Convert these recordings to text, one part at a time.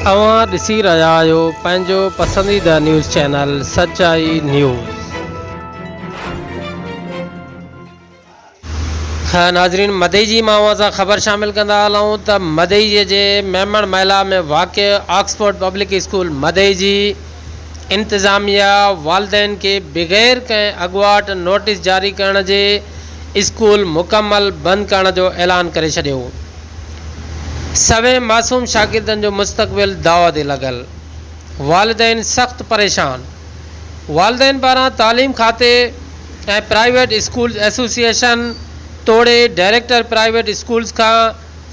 अवां ॾिसी रहिया आहियो पंहिंजो पसंदीदा न्यूज़ चैनल सचाई न्यूज़। नाज़रीन, मदई जी मां सां ख़बर शामिल कंदा हलूं त मदई जे मेमण महिला में वाक़ ऑक्सफोर्ड पब्लिक स्कूल मदई जी इंतज़ामिया वालदेन के बग़ैर कंहिं अॻुवाट नोटिस जारी करण जे स्कूल मुकम्मल बंदि करण जो ऐलान करे छॾियो। सवे मासूम शागिर्दनि जो मुस्तक़बिल दावा ते लॻल, वालिदैन सख़्त परेशान। वालिदैन पारां तालीम खाते ऐं प्राइवेट स्कूल एसोसिएशन तोड़े डायरेक्टर प्राइवेट स्कूल्स खां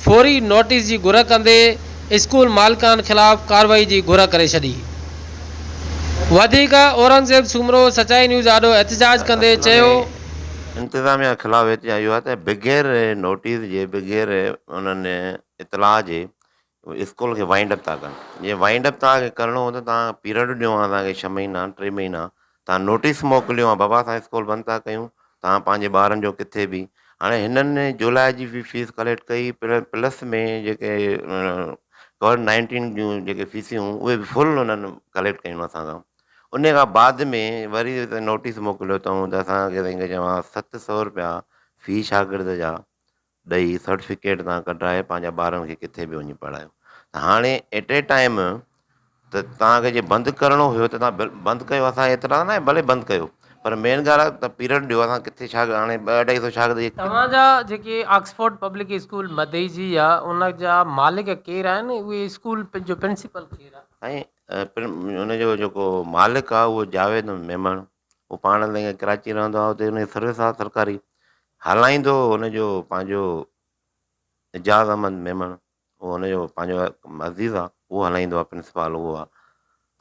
फौरी नोटिस जी घुर कंदे स्कूल मालिकान ख़िलाफ़ कार्रवाई जी घुर करे छॾी। वधीक औरंगज़ेब सूमरो सचाई न्यूज़ आॾो एहतजाज कंदे चयो, इंतज़ामिया ख़िलाफ़ हिते आयो आहे त बग़ैर नोटिस जे बग़ैर उन्हनि इतलाह जे स्कूल खे वाइंड अप था कनि। जीअं वाइंड अप तव्हांखे करिणो हो त तव्हां पीरियड ॾिनो आहे तव्हांखे 6 महीना 3 महीना, तव्हां नोटिस मोकिलियो आहे बाबा असां स्कूल बंदि था कयूं, तव्हां पंहिंजे ॿारनि जो किथे बि। हाणे हिननि जुलाई जी बि फीस कलेक्ट कई, प्लस में जेके कोविड-19 जूं जेके फीसियूं उहे बि फुल उन्हनि कलेक्ट कयूं असां खां। उन खां बाद में वरी नोटिस मोकिलियो अथऊं त असांखे तंहिंखे चवां 700 रुपया फ़ी शागिर्द जा ॾेई सर्टिफिकेट तव्हां कढाए पंहिंजा ॿारनि खे किथे बि वञी पढ़ायो। त हाणे एट ए टाइम त तव्हांखे जे बंदि करिणो हुयो त तव्हां बंदि कयो, असां एतिरा न भले बंदि कयो, पर मेन ॻाल्हि आहे त पीरियड ॾियो। असां किथे हाणे 200-250 शागिर्द तव्हांजा जेके ऑक्सफोर्ड पब्लिक स्कूल मदई जी आहे उन जा मालिक केरु आहिनि? उहे स्कूल जो प्रिंसिपल केरु आहे? ऐं हुनजो जेको मालिक आहे उहो जावेद मेमण, उहो पाण त कराची रहंदो आहे, हुते हुनजी सर्विस आहे सरकारी। हलाईंदो हुनजो पंहिंजो एजाज़ अहमद मेमण, उहो हुनजो पंहिंजो अज़ीज़ आहे, उहो हलाईंदो आहे, प्रिंसिपल उहो आहे।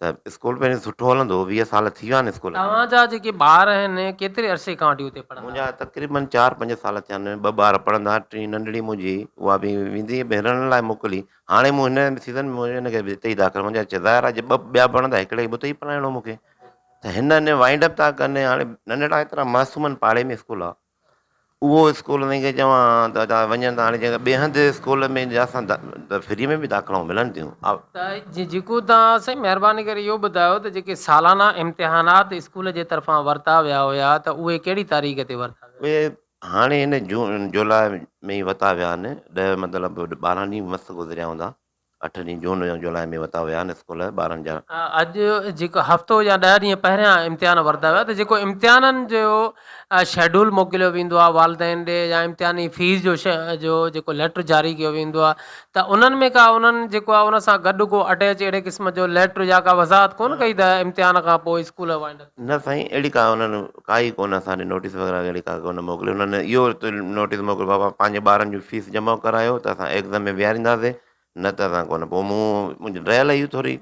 त स्कूल पहिरीं सुठो हलंदो, 20 साल थी विया आहिनि स्कूल। तव्हांजा जेके ॿार आहिनि केतिरे अरसे खां वठी हुते पढ़ंदा? मुंहिंजा तक़रीबन 4-5 साल थिया आहिनि। 2 ॿार पढ़ंदा, टी नंढड़ी मुंहिंजी उहा बि वेंदी बहिरण लाइ मोकिली। हाणे मूं हिन सीज़न में हिनखे हिते ई दाख़िल, मुंहिंजा ज़ाहिर आहे 2 ॿिया पढ़ंदा, हिकिड़े खे उते ई पढ़ाइणो मूंखे। त हिन वाइंड अप था कनि। हाणे नंढड़ा एतिरा मासूमनि पाड़े में स्कूल आहे, उहो स्कूल तंहिंखे चवां त वञनि था। हाणे जेका ॿिए हंधि स्कूल में असां फ्री में बि दाख़िलाऊं मिलनि थियूं। त जेको तव्हां साईं महिरबानी करे इहो ॿुधायो त जेके सालाना इम्तिहानात स्कूल जे तरफ़ां वरिता विया हुया त उहे कहिड़ी तारीख़ ते वरिता विया? उहे हाणे हिन जुलाई में ई वरिता विया आहिनि। 10 मतिलबु 12 ॾींहं मस्त गुज़रिया हूंदा, 8 ॾींहं जून या जुलाई में वरिता विया आहिनि स्कूल ॿारनि जा। अॼु जेको हफ़्तो या 10 ॾींहं पहिरियां इम्तिहान वरिता विया, त जेको इम्तिहाननि जो शेड्यूल मोकिलियो वेंदो आहे वालिदैन ॾे या इम्तिहानी फीस जो जेको लेटर जारी कयो वेंदो आहे, त उन्हनि में का उन्हनि जेको आहे उन सां गॾु को अटैच अहिड़े क़िस्म जो लेटर या का वज़ाहत कोन कई त इम्तिहान खां पोइ स्कूल वाइंड अप? न साईं, अहिड़ी का उन्हनि काई कोन असांखे नोटिस वग़ैरह अहिड़ी का कोन मोकिली। उन्हनि इहो नोटिस मोकिलियो, बाबा पंहिंजे ॿारनि जी फीस जमा करायो त असां एग्ज़ाम में विहारींदासीं, न त असां कोन। पोइ मुंहिंजी रहियल ई थोरी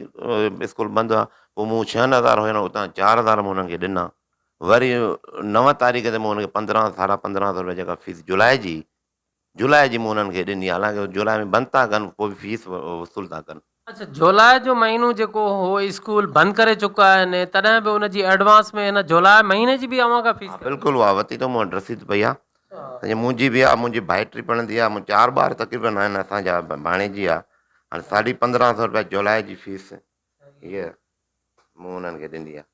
स्कूल बंदि आहे, पोइ मूं 6,000 हुयो, उतां 4,000 मूं हुननि खे ॾिना। वरी 9 तारीख़ ते मूं हुनखे 15 साढा 1500 रुपया जेका फीस जुलाई जी मूं हुननि खे ॾिनी। हालांकि जुलाई में बंदि था कनि, पोइ बि फीस वसूल था कनि। अच्छा, जुलाई जो महीनो जेको हो स्कूल बंदि करे चुका आहिनि, तॾहिं बि उनजी एडवांस में हिन जुलाई महीने जी बि अव्हां खां फीस? बिल्कुलु उहा वरिती अथऊं, मूं वटि रसीद पई आहे। ऐं मुंहिंजी बि आहे, मुंहिंजी भाइटी पढ़ंदी आहे, 4 ॿार तक़रीबन आहिनि असांजा, भाणेजी आहे। हाणे 1550 रुपया जुलाई जी फीस हीअ मूं हुननि खे ॾिनी आहे।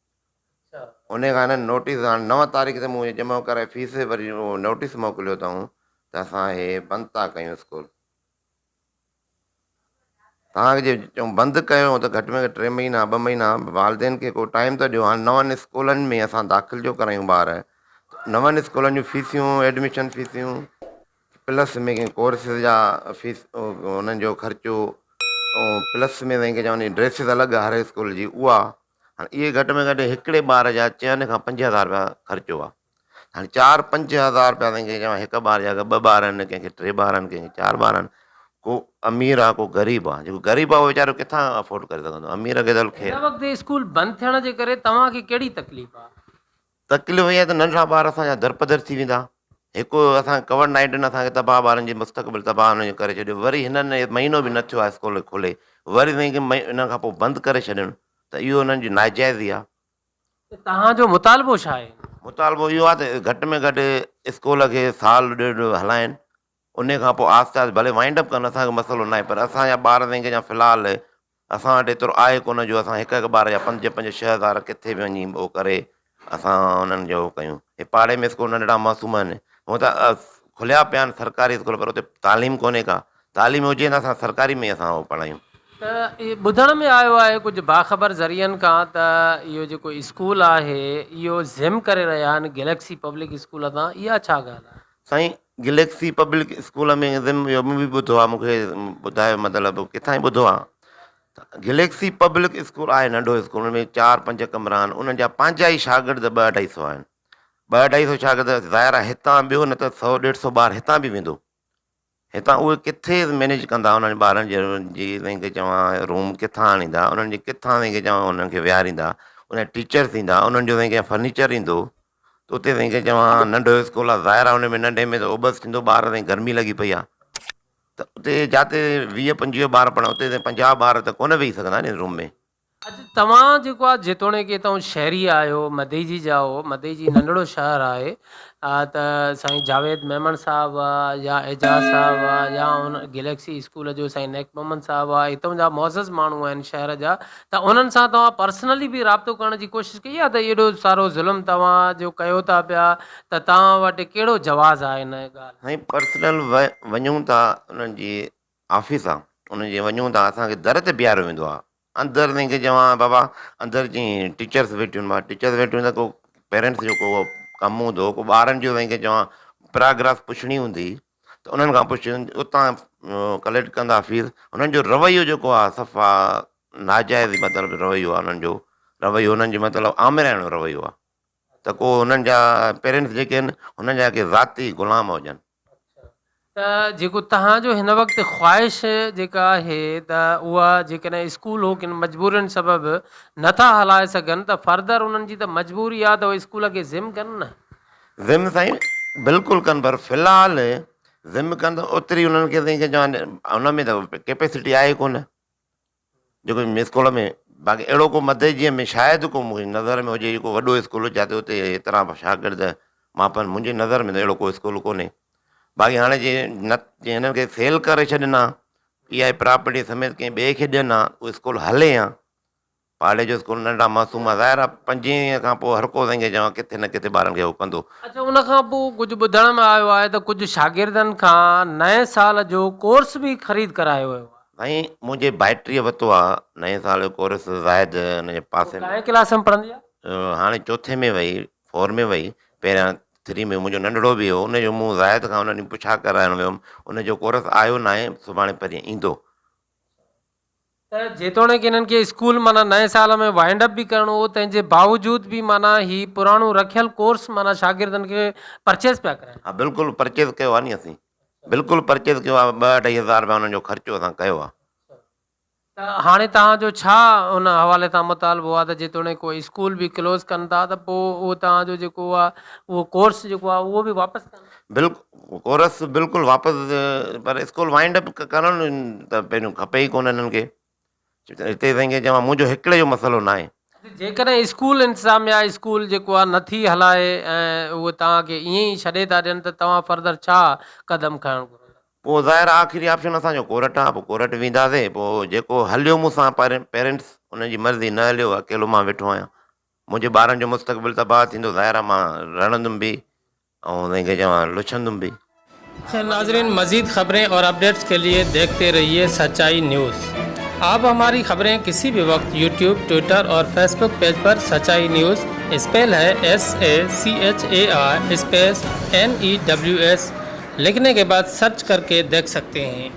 उन खां हिननि नोटिस हाणे 9 तारीख़ ते मूं जमा कराए फीस, वरी नोटिस मोकिलियो अथऊं त असां हे बंदि था कयूं स्कूल। तव्हांखे जे चऊं बंदि कयो त घटि में घटि 3 महीना 2 महीना वालिदैन खे को टाइम त ॾियो। हाणे नवनि स्कूलनि में असां दाख़िल जो करायूं ॿार, नवनि स्कूलनि जूं फीसियूं, एडमिशन फीसियूं, प्लस में कोर्सिस जा फीस, हुननि जो ख़र्चो, प्लस में तंहिंखे चवनि ड्रेसिस अलॻि हर स्कूल जी उहा। हाणे इहे घटि में घटि हिकिड़े ॿार जा 4 खां 5,000 रुपया ख़र्चो आहे। हाणे 4-5 हज़ार रुपया तंहिंखे चवां, हिकु ॿार जा 2 ॿार आहिनि, कंहिंखे 3 ॿार आहिनि, कंहिंखे 4 ॿार आहिनि। को अमीर आहे, को ग़रीब आहे। जेको ग़रीब आहे उहो वीचारो किथां अफोर्ड करे सघंदो, अमीर खे त हिन वक़्तु स्कूल बंदि थियण जे करे तव्हांखे कहिड़ी तकलीफ़ आहे? तकलीफ़ इहा त नंढड़ा ॿार असांजा दरपदर थी वेंदा। हिकु असां कोविड-19 असांखे तबाह, ॿारनि जी मुस्तक़बिल तबाह हुनजो करे छॾियो। वरी हिननि महीनो बि न थियो आहे स्कूल खोले, वरी हिन खां पोइ बंदि करे छॾियनि, त इहो हुननि जी नाइजाइज़ ई आहे। तव्हांजो मुतालबो छा आहे? मुतालबो इहो आहे त घटि में घटि स्कूल खे साल ॾेढ हलाइनि, उन खां पोइ आस्ते आस्ते भले वाइंड अप कनि, असांखे मसइलो न आहे, पर असांजा ॿार तंहिंखे फ़िलहालु असां वटि एतिरो आहे कोन जो असां हिकु हिकु ॿार जा 5-5, 6 हज़ार किथे बि वञी उहो करे असां उन्हनि जो कयूं। हे पाड़े में स्कूल नंढड़ा मासूम आहिनि, हूअं त खुलिया पिया आहिनि सरकारी स्कूल, पर उते तालीम कोन्हे का। तालीम हुजे त असां सरकारी में असां उहो पढ़ायूं। त इहे ॿुधण में आयो आहे कुझु बाख़बर ज़रियनि खां त इहो जेको स्कूल आहे इहो ज़िम करे रहिया आहिनि गैलेक्सी पब्लिक स्कूल तां, इहा छा ॻाल्हि आहे? साईं, गैलेक्सी पब्लिक स्कूल में ज़िम इहो बि ॿुधो आहे, मूंखे ॿुधायो, मतिलबु किथां ई ॿुधो आहे। गैलेक्सी पब्लिक स्कूल आहे नंढो स्कूल, में 4-5 कमरा आहिनि, उन्हनि जा पंहिंजा ई शागिर्द 200-250 आहिनि। 200-250 शागिर्द ज़ाहिर आहे हितां ॿियो, न त 100-150 ॿार हितां बि वेंदो। हितां उहे किथे मैनेज कंदा उन्हनि ॿारनि जी तंहिंखे चवां रूम किथां आणींदा, उन्हनि जी किथां तंहिंखे चवां उन्हनि खे विहारींदा, उन टीचर्स ईंदा, उन्हनि जो तंहिंखे फर्नीचर ईंदो, त उते तंहिंखे चवां नंढो स्कूल आहे, ज़ाहिर आहे उन में नंढे में त उबस थींदो, ॿार ताईं गर्मी लॻी पई आहे, त उते जिते 20-25 ॿार पढ़नि उते त 50 ॿार त कोन वेही सघंदा नी रूम में। अॼु तव्हां जेको आहे जेतोणीकि तव्हां शहरी आहियो, मदईजी जा हो, मदईजी नंढड़ो शहर आहे, त साईं जावेद मेमन साहब आहे या एजाज साहब आहे या उन गैलेक्सी स्कूल जो साईं नेक मोहम्मद साहब आहे, हितां जा मुअज़्ज़ज़ माण्हू आहिनि शहर जा, त उन्हनि सां तव्हां पर्सनली बि राब्तो करण जी कोशिशि कई आहे त एॾो सारो ज़ुल्म तव्हां जो कयो था पिया, त तव्हां वटि कहिड़ो जवाज़ आहे हिन ॻाल्हि? साईं, पर्सनल वञूं था उन्हनि जी ऑफिस आहे, उन्हनि जे वञूं था, असांखे दर ते बीहारियो वेंदो आहे। अंदरि तंहिंखे चवां बाबा अंदरि जीअं टीचर्स वेठियूं आहिनि, टीचर्स वेठियूं आहिनि, त को पेरेंट्स जो को कमु हूंदो, को ॿारनि जो तंहिंखे चवां पैराग्राफ पुछणी हूंदी, त उन्हनि खां पुछ, उतां कलेक्ट कंदा फीस। हुननि जो रवैयो जेको आहे सफ़ा नाजाइज़, मतिलबु रवैयो आहे उन्हनि जो, रवैयो उन्हनि जो मतिलबु आमिराइणो रवैयो आहे, त को हुननि जा पेरेंट्स जेके आहिनि हुननि जा के ज़ाती ग़ुलाम हुजनि। त जेको तव्हांजो हिन वक़्तु ख़्वाहिश जेका आहे त उहा जेकॾहिं स्कूल हो किन मजबूरियुनि सबबि नथा हलाए सघनि, त फर्दर उन्हनि जी त मजबूरी आहे त उहे स्कूल खे ज़िम कनि न। ज़िम साईं बिल्कुलु कनि, पर फ़िलहालु ज़िम कनि त ओतिरी उन्हनि खे तंहिंखे चवां उन में त कैपेसिटी आहे कोन जेको स्कूल में। बाक़ी अहिड़ो को मदईजीअ में शायदि को मुंहिंजी नज़र में हुजे को वॾो स्कूल जिते उते एतिरा शागिर्द मापनि, मुंहिंजी नज़र में त अहिड़ो को स्कूल कोन्हे। बाक़ी हाणे जीअं हिननि खे सेल करे छॾनि हा, इहा प्रॉपर्टी समेत कंहिं ॿिए खे ॾियनि हा, उहो स्कूल हले हा। पाड़े जो स्कूल नंढा मासूम आहे, ज़ाहिर आहे 5 खां पोइ हर को तंहिंखे चवां किथे न किथे ॿारनि खे उहो कंदो। अच्छा, उन खां पोइ कुझु ॿुधण में आयो आहे त कुझु शागिर्दनि खां नए साल जो कोर्स बि ख़रीद करायो वियो आहे। साईं, मुंहिंजे भाइटीअ वरितो आहे नए साल जो कोर्स, ज़ाहिद हुनजे पासे में। कंहिं क्लास में पढ़ंदी आहे? हाणे 4 में वई, 4 में वई, पहिरियां 3 में मुंहिंजो नंढड़ो बि हो, उनजो मूं ज़ाहिद खां उन्हनि पुछा कराइणु वियुमि, उनजो कोर्स आयो न आहे, सुभाणे परीहं ईंदो। त जेतोणीकि हिननि खे स्कूल माना नए साल में वाइंड अप बि करिणो हो, तंहिंजे बावजूद बि माना ही पुराणो रखियल कोर्स माना शागिर्दनि खे परचेस पिया कराइनि। हा, बिल्कुलु परचेज़ कयो आहे नी असीं, बिल्कुलु परचेज़ कयो आहे, 2-2.5 हज़ार रुपया हुननि जो ख़र्चो असां कयो आहे। त हाणे तव्हांजो छा उन हवाले तां मुतालबो आहे त जेतोणीकि कोई स्कूल बि क्लोज़ कनि था त पोइ उहो तव्हांजो जेको आहे उहो कोर्स जेको आहे उहो बि वापसि कनि? बिल्कुलु कोर्स बिल्कुलु वापसि, पर स्कूल वाइंड अप करणु त पहिरियों खपे ई कोन हिननि खे। हिते तंहिंखे चवां मुंहिंजो हिकिड़े जो मसइलो न आहे। जेकॾहिं स्कूल इंतिज़ामिया स्कूल जेको आहे नथी हलाए ऐं उहो तव्हांखे ईअं ई छॾे था ॾियनि, त तव्हां फर्दर छा क़दम खणणु घुरंदा? पोइ ज़ाहिर आख़िरी ऑप्शन असांजो कोर्ट आहे, पोइ कोर्ट वेंदासीं, पोइ जेको हलियो मूंसां पेरेंट्स उनजी मर्ज़ी, न हलियो अकेलो मां वेठो आहियां। मुंहिंजे ॿारनि जो मुस्तक़बिल तबाह थींदो, ज़ाहिर आहे मां रणंदुमि बि ऐं तंहिंखे चवां लुछंदुमि बि। खैर नाज़रीन, मज़ीद ख़बरें और अपडेट्स के लिए देखते रहिए सच्चाई न्यूज़। आप हमारी खबरें किसी भी वक्त यूट्यूब, ट्विटर और फेसबुक पेज पर सच्चाई न्यूज़ स्पेल है SACHAI स्पेस NEWS लिखने के बाद सर्च करके देख सकते हैं।